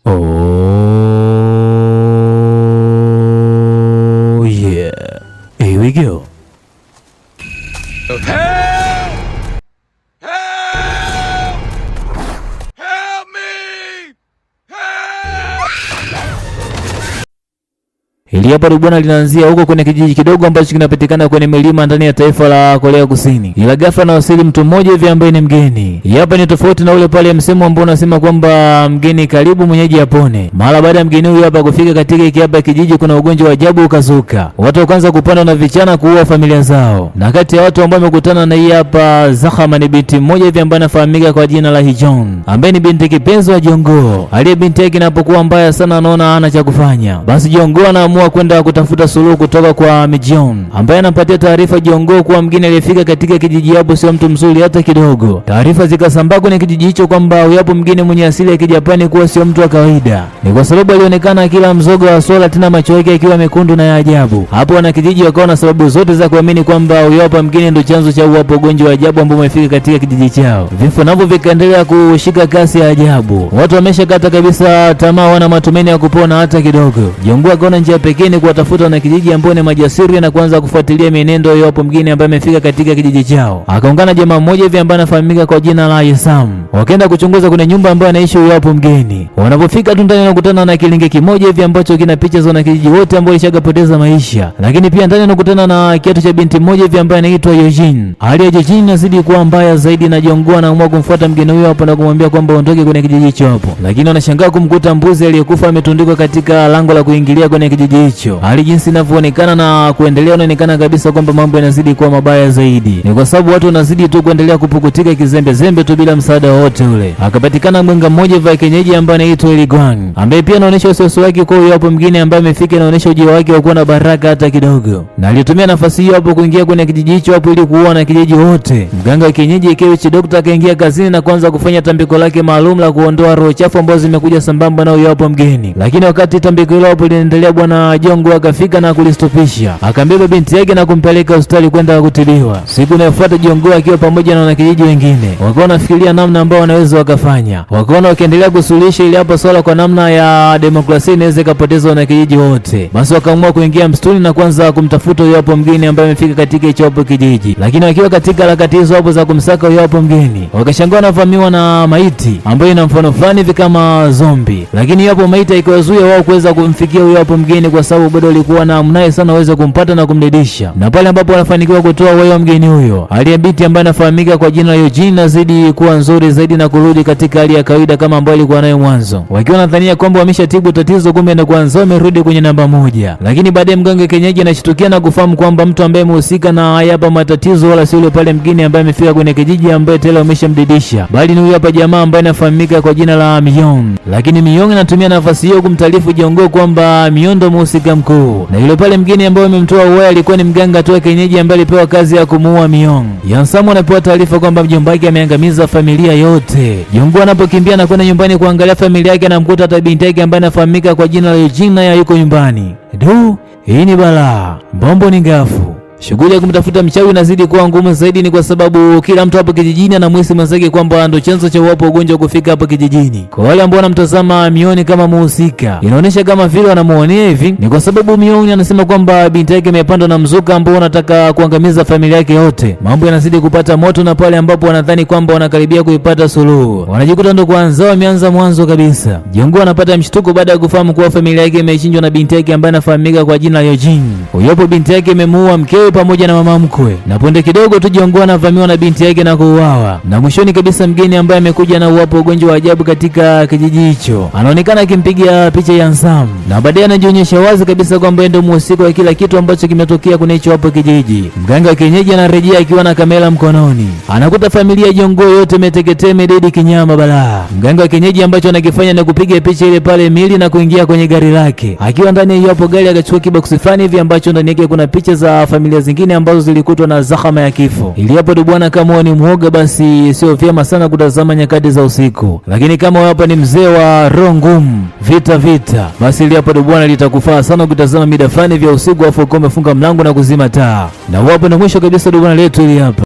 Oh yeah. Here we go. Help! Help! Help me! Help! Hili hapa bwana linaanzia huko kwenye kijiji kidogo ambacho kinapatikana kwenye milima ndani ya taifa la Korea Kusini. Ila ghafla na wasili mtu mmoja hivi ambaye ni mgeni. Hapa ni tofauti na ule pale msemo ambao unasema kwamba mgeni karibu mwenyeji apone. Mara baada ya mgeni huyu hapa kufika katika hiki hapa kijiji, kuna ugonjwa wa ajabu ukazuka. Watu wakaanza kupanda na vichana kuua familia zao. Na kati ya watu ambao wamekutana na hii hapa Zahama ni binti mmoja hivi ambaye anafahamika kwa jina la Hijon, ambaye ni binti kipenzi wa Jongo. Aliye binti yake inapokuwa mbaya sana anaona hana cha kufanya. Basi Jongo anaamua kwenda kutafuta suluhu kutoka kwa Mijeon, ambaye anampatia taarifa Jongo kuwa mgeni aliyefika katika kijiji hapo sio mtu mzuri hata kidogo. Taarifa zikasambaa kwenye kijiji hicho kwamba huyo mgeni mwenye asili ya Kijapani kuwa sio mtu wa kawaida. Ni kwa sababu alionekana kila mzogo wa swala, tena macho yake yakiwa mekundu na ya ajabu. Hapo wana kijiji wakawa na sababu zote za kuamini kwamba huyo mgeni ndio chanzo cha ugonjwa wa ajabu ambao umefika katika kijiji chao. Vifo navyo vikaendelea kushika kasi ya ajabu. Watu wameshakata kabisa tamaa, wana matumaini ya kupona hata kidogo. Jongo akaona njia pekee ni kuwatafuta na kijiji ambao ni majasiri na kuanza kufuatilia mienendo ya mgeni ambaye amefika katika kijiji chao. Akaungana jamaa mmoja hivi ambaye anafahamika kwa jina la Yesam. Wakaenda kuchunguza kwenye nyumba ambayo anaishi huyo mgeni. Wanapofika tu ndani wanakutana na kilinge kimoja hivi ambacho kina picha za wanakijiji wote ambao walishagapoteza maisha. Lakini pia ndani wanakutana na kiatu cha binti mmoja hivi ambaye anaitwa Yojin. Hali ya Yojin inazidi kuwa mbaya zaidi na Jongo anaamua kumfuata mgeni huyo hapo na kumwambia kwamba aondoke kwenye kijiji hicho hapo. Lakini wanashangaa kumkuta mbuzi aliyekufa ametundikwa katika lango la kuingilia kwenye kijiji hicho. Hali jinsi inavyoonekana na kuendelea, inaonekana kabisa kwamba mambo yanazidi kuwa mabaya zaidi. Ni kwa sababu watu wanazidi tu kuendelea kupukutika kizembe tu bila msaada wote ule. Akapatikana mganga mmoja wa kienyeji ambaye anaitwa Eligwang, ambaye pia anaonyesha usosi wake kwa huyo mgeni ambaye amefika, inaonyesha ujio wake wa kuwa na baraka hata kidogo. Na alitumia nafasi hiyo hapo kuingia kwenye kijiji hicho hapo ili kuua na kijiji wote. Mganga wa kienyeji Keiichi Doctor akaingia kazini na kuanza kufanya tambiko lake maalum la kuondoa roho chafu ambazo zimekuja sambamba na huyo mgeni. Lakini wakati tambiko hilo hapo linaendelea, bwana Jongo akafika na kulistopisha. Akambeba binti yake na kumpeleka hospitali kwenda kutibiwa. Siku inayofuata Jongo akiwa pamoja na wanakijiji wengine wakawa nafikiria namna ambao wanaweza wakafanya. Wakaona wakiendelea kusuluhisha ile hapo swala kwa namna ya demokrasia inaweza kupoteza wanakijiji wote. Basi wakaamua kuingia msituni na kuanza kumtafuta huyo mgeni ambaye amefika katika hicho kijiji. Lakini wakiwa katika harakati hizo hapo za kumsaka huyo mgeni, wakashangaa wanavamiwa na maiti ambayo ina mfano fulani hivi kama zombi. Lakini hapo maiti haikuwazuia wao kuweza kumfikia huyo mgeni kwa sababu bado alikuwa na mnaye sana waweza kumpata na kumdedisha. Na pale ambapo wanafanikiwa kutoa huyo mgeni huyo, hali ya binti ambaye anafahamika kwa jina la Eugene nazidi kuwa nzuri zaidi na kurudi katika hali ya kawaida kama ambayo ilikuwa nayo mwanzo. Wakiwa nadhania kwamba wameshatibu tatizo, kumbe ndio kwanza wamerudi kwenye namba moja. Lakini baadaye mganga kienyeji anashtukia na kufahamu kwamba mtu ambaye amehusika na haya matatizo wala si yule pale mgeni ambaye amefika kwenye kijiji ambaye tayari wameshamdidisha, bali ni huyu hapa jamaa ambaye anafahamika kwa jina la Myong. Lakini Myong anatumia nafasi hiyo kumtaarifu Jongo kwamba Myong ndo mhusika mkuu, na yule pale mgeni ambaye amemtoa uhai alikuwa ni mganga tu wa kienyeji ambaye alipewa kazi ya kumuua Myong. Yansamu anapewa taarifa kwamba mjomba wake ameangamiza familia yote. Jongo anapokimbia na kwenda nyumbani kuangalia familia yake, anamkuta hata binti yake ambaye anafahamika kwa jina la Eugene naye yuko nyumbani. Hii ni balaa, mbombo ni ngafu. Shughuli ya kumtafuta mchawi inazidi kuwa ngumu zaidi, ni kwa sababu kila mtu hapo kijijini anamhisi mwenzake kwamba ndio chanzo cha ugonjwa kufika hapo kijijini. Kwa wale ambao wanamtazama Myong kama muhusika, inaonyesha kama vile wanamuonea hivi, ni kwa sababu Myong anasema kwamba binti yake imepandwa na mzuka ambao unataka kuangamiza familia yake yote. Mambo yanazidi kupata moto, na pale ambapo wanadhani kwamba wanakaribia kuipata suluhu, wanajikuta ndo kwanza wameanza mwanzo kabisa. Jongo anapata mshtuko baada ya kufahamu kuwa familia yake imechinjwa na binti yake ambaye anafahamika kwa jina la Eugene. Huyo binti yake imemuua mkewe pamoja na mama mkwe, na punde kidogo tu Jongo anavamiwa na binti yake na kuuawa. Na mwishoni kabisa mgeni ambaye amekuja na ugonjwa wa ajabu katika kijiji hicho anaonekana akimpiga picha ya Nsam, na baadaye anajionyesha wazi kabisa kwamba ndio mhusika wa kila kitu ambacho kimetokea kwenye hicho hapo kijiji. Mganga wa kienyeji anarejea akiwa na kamera mkononi, anakuta familia ya Jongo yote imeteketea, imededi kinyama balaa. Mganga wa kienyeji ambacho anakifanya ni kupiga picha ile pale mili na kuingia kwenye gari lake. Akiwa ndani ya hiyo hapo gari akachukua kiboksi fulani hivi ambacho ndani yake kuna picha za familia zingine ambazo zilikutwa na zahama ya kifo. Ili hapo bwana, kama ni mwoga basi sio vyema sana kutazama nyakati za usiku, lakini kama hapa ni mzee wa roho ngumu vita, basi ili hapo bwana litakufaa sana kutazama mida fulani vya usiku afu umefunga mlango na kuzima taa. Na hapo na mwisho kabisa bwana letu ili hapa